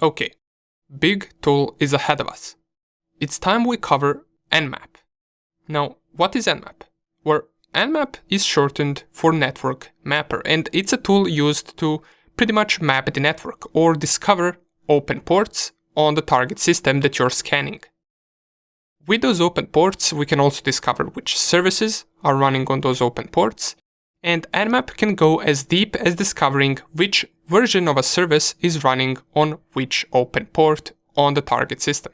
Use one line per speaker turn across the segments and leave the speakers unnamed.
Okay, big tool is ahead of us. It's time we cover Nmap. Now, what is Nmap? Well, Nmap is shortened for Network Mapper, and it's a tool used to pretty much map the network or discover open ports on the target system that you're scanning. With those open ports, we can also discover which services are running on those open ports, and Nmap can go as deep as discovering which version of a service is running on which open port on the target system.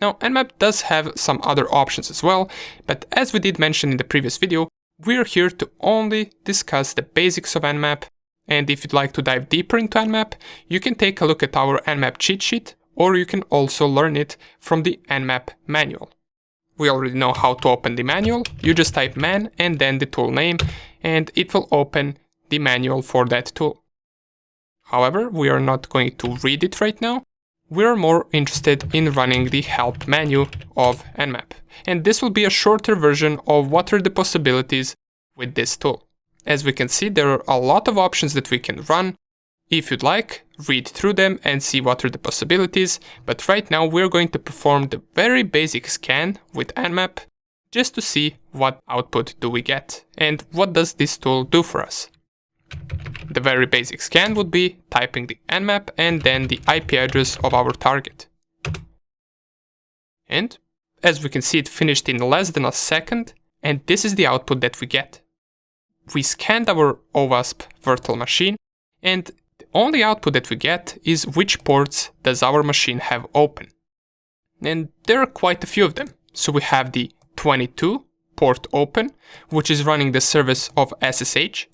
Now, Nmap does have some other options as well, but as we did mention in the previous video, we're here to only discuss the basics of Nmap, and if you'd like to dive deeper into Nmap, you can take a look at our Nmap cheat sheet, or you can also learn it from the Nmap manual. We already know how to open the manual. You just type man and then the tool name, and it will open the manual for that tool. However, we are not going to read it right now. We are more interested in running the help menu of Nmap, and this will be a shorter version of what are the possibilities with this tool. As we can see, there are a lot of options that we can run. If you'd like, read through them and see what are the possibilities, but right now we're going to perform the very basic scan with Nmap just to see what output do we get and what does this tool do for us. The very basic scan would be typing the Nmap and then the IP address of our target. And as we can see, it finished in less than a second, and this is the output that we get. We scanned our OWASP virtual machine, and the only output that we get is which ports does our machine have open. And there are quite a few of them. So we have the 22 port open, which is running the service of SSH.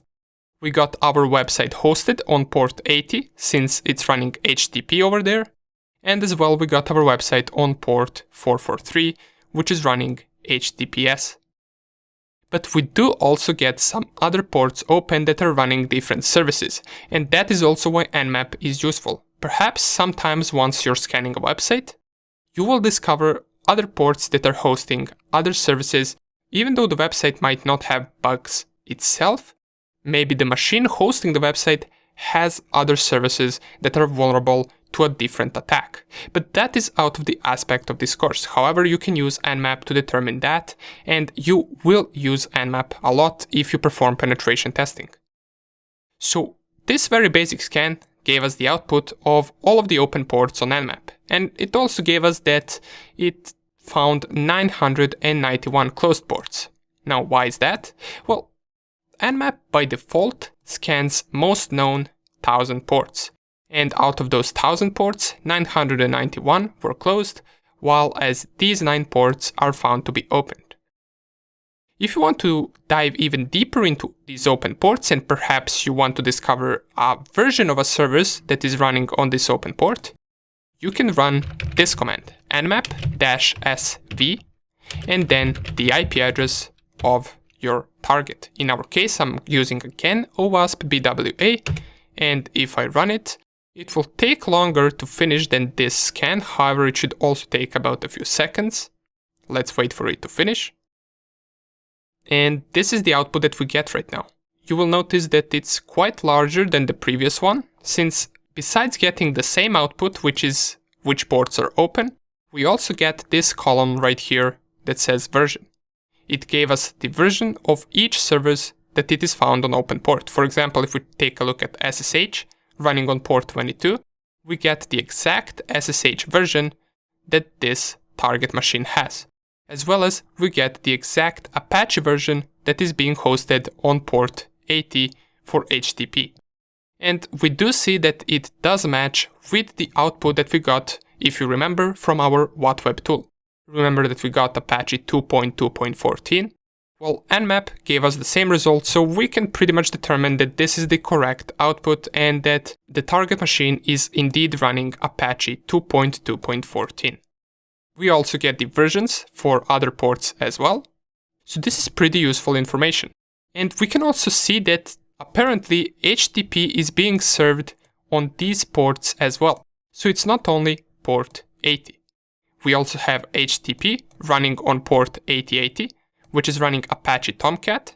We got our website hosted on port 80 since it's running HTTP over there. And as well, we got our website on port 443, which is running HTTPS. But we do also get some other ports open that are running different services, and that is also why Nmap is useful. Perhaps sometimes once you're scanning a website, you will discover other ports that are hosting other services, even though the website might not have bugs itself. Maybe the machine hosting the website has other services that are vulnerable to a different attack. But that is out of the aspect of this course. However, you can use Nmap to determine that, and you will use Nmap a lot if you perform penetration testing. So this very basic scan gave us the output of all of the open ports on Nmap, and it also gave us that it found 991 closed ports. Now, why is that? Well, Nmap by default scans most known 1000 ports. And out of those 1000 ports, 991 were closed, while as these 9 ports are found to be opened. If you want to dive even deeper into these open ports and perhaps you want to discover a version of a service that is running on this open port, you can run this command, nmap-sv, and then the IP address of your target. In our case, I'm using again OWASP BWA, and if I run it, it will take longer to finish than this scan. However, it should also take about a few seconds. Let's wait for it to finish. And this is the output that we get right now. You will notice that it's quite larger than the previous one, since besides getting the same output, which is which ports are open, we also get this column right here that says version. It gave us the version of each service that it is found on open port. For example, if we take a look at SSH running on port 22, we get the exact SSH version that this target machine has, as well as we get the exact Apache version that is being hosted on port 80 for HTTP. And we do see that it does match with the output that we got, if you remember, from our WhatWeb tool. Remember that we got Apache 2.2.14. Well, Nmap gave us the same result, so we can pretty much determine that this is the correct output and that the target machine is indeed running Apache 2.2.14. We also get the versions for other ports as well. So this is pretty useful information. And we can also see that apparently HTTP is being served on these ports as well. So it's not only port 80. We also have HTTP running on port 8080, which is running Apache Tomcat,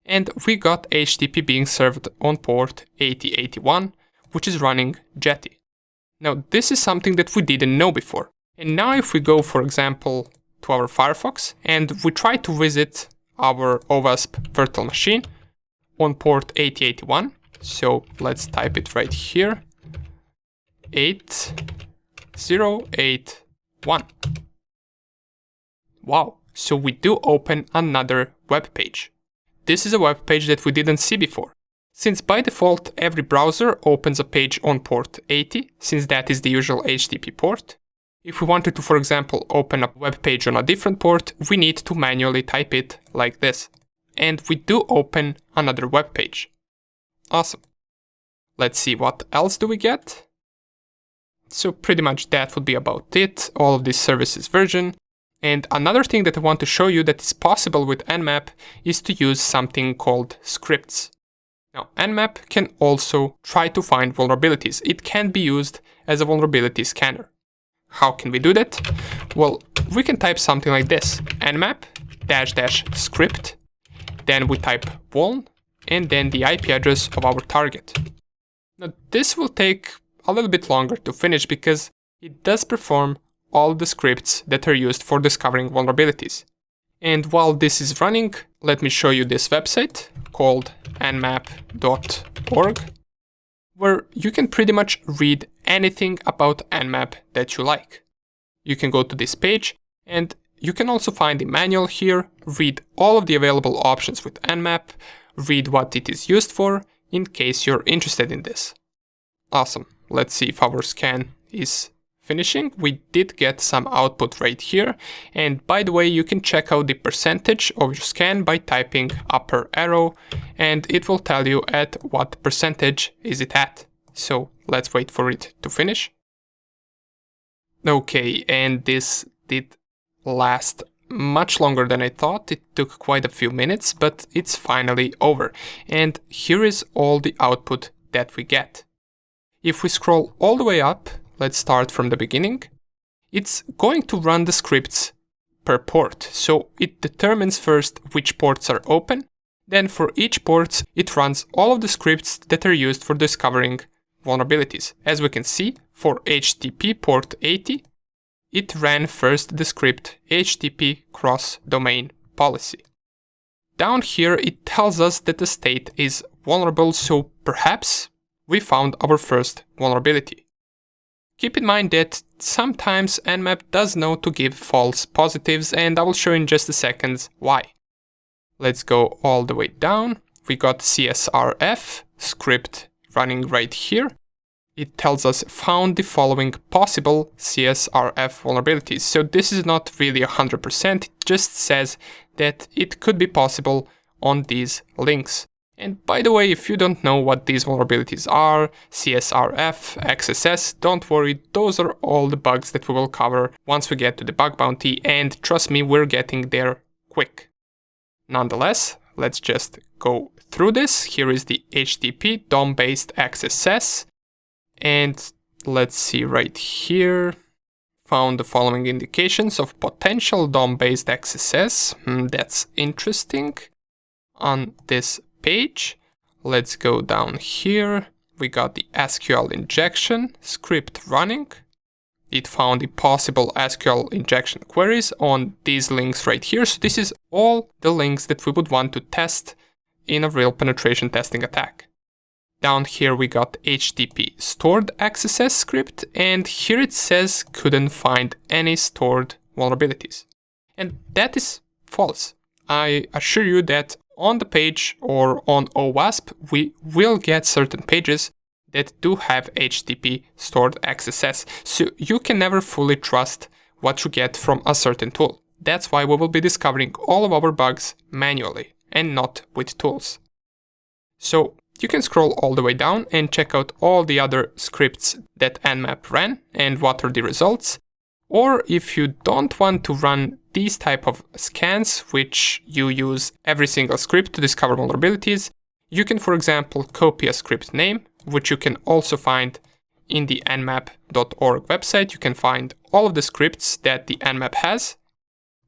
and we got HTTP being served on port 8081, which is running Jetty. Now this is something that we didn't know before. And now if we go, for example, to our Firefox and we try to visit our OWASP virtual machine on port 8081, so let's type it right here, 8081. Wow, so we do open another web page. This is a web page that we didn't see before. Since by default every browser opens a page on port 80, since that is the usual HTTP port. If we wanted to, for example, open a web page on a different port, we need to manually type it like this. And we do open another web page. Awesome. Let's see what else do we get. So pretty much that would be about it, all of this services version. And another thing that I want to show you that is possible with Nmap is to use something called scripts. Now, Nmap can also try to find vulnerabilities. It can be used as a vulnerability scanner. How can we do that? Well, we can type something like this, nmap --script, then we type vuln, and then the IP address of our target. Now, this will take a little bit longer to finish because it does perform all the scripts that are used for discovering vulnerabilities. And while this is running, let me show you this website called nmap.org, where you can pretty much read anything about Nmap that you like. You can go to this page and you can also find the manual here, read all of the available options with Nmap, read what it is used for in case you're interested in this. Awesome. Let's see if our scan is finishing. We did get some output right here. And by the way, you can check out the percentage of your scan by typing upper arrow, and it will tell you at what percentage is it at. So let's wait for it to finish. Okay, and this did last much longer than I thought. It took quite a few minutes, but it's finally over. And here is all the output that we get. If we scroll all the way up, let's start from the beginning. It's going to run the scripts per port. So it determines first which ports are open. Then for each port, it runs all of the scripts that are used for discovering vulnerabilities. As we can see, for HTTP port 80, it ran first the script HTTP cross-domain policy. Down here, it tells us that the state is vulnerable, so perhaps we found our first vulnerability. Keep in mind that sometimes Nmap does know to give false positives, and I will show in just a second why. Let's go all the way down. We got CSRF script running right here. It tells us found the following possible CSRF vulnerabilities. So this is not really 100%, it just says that it could be possible on these links. And by the way, if you don't know what these vulnerabilities are, CSRF, XSS, don't worry, those are all the bugs that we will cover once we get to the bug bounty, and trust me, we're getting there quick. Nonetheless, let's just go through this. Here is the HTTP DOM-based XSS, and let's see right here. Found the following indications of potential DOM-based XSS. That's interesting. On this page, let's go down here. We got the SQL injection script running. It found the possible SQL injection queries on these links right here. So this is all the links that we would want to test in a real penetration testing attack. Down here we got HTTP stored XSS script, and here it says couldn't find any stored vulnerabilities. And that is false. I assure you that on the page or on OWASP, we will get certain pages that do have HTTP stored XSS. So you can never fully trust what you get from a certain tool. That's why we will be discovering all of our bugs manually and not with tools. So you can scroll all the way down and check out all the other scripts that Nmap ran and what are the results. Or if you don't want to run these type of scans, which you use every single script to discover vulnerabilities, you can, for example, copy a script name, which you can also find in the nmap.org website. You can find all of the scripts that the Nmap has,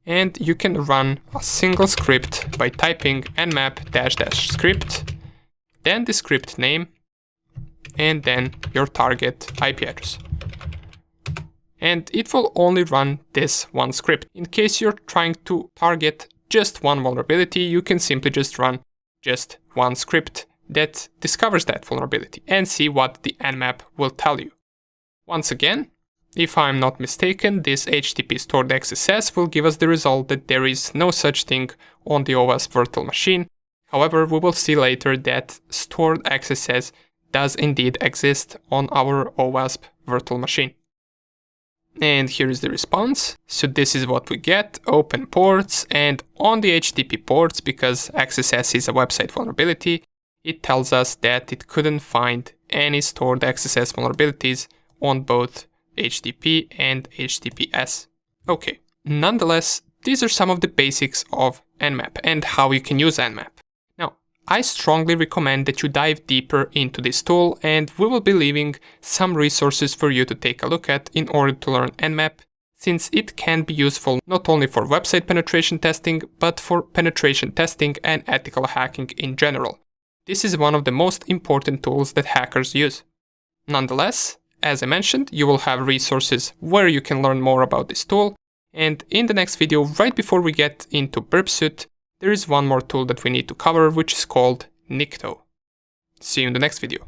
and you can run a single script by typing nmap --script, then the script name, and then your target IP address. and it will only run this one script. In case you're trying to target just one vulnerability, you can simply just run just one script that discovers that vulnerability and see what the Nmap will tell you. Once again, if I'm not mistaken, this HTTP stored XSS will give us the result that there is no such thing on the OWASP virtual machine. However, we will see later that stored XSS does indeed exist on our OWASP virtual machine. And here is the response. So this is what we get, open ports, and on the HTTP ports, because XSS is a website vulnerability, it tells us that it couldn't find any stored XSS vulnerabilities on both HTTP and HTTPS. Okay, nonetheless, these are some of the basics of Nmap and how you can use Nmap. Now, I strongly recommend that you dive deeper into this tool, and we will be leaving some resources for you to take a look at in order to learn Nmap, since it can be useful not only for website penetration testing, but for penetration testing and ethical hacking in general. This is one of the most important tools that hackers use. Nonetheless, as I mentioned, you will have resources where you can learn more about this tool, and in the next video, right before we get into Burp Suite, there is one more tool that we need to cover, which is called Nikto. See you in the next video.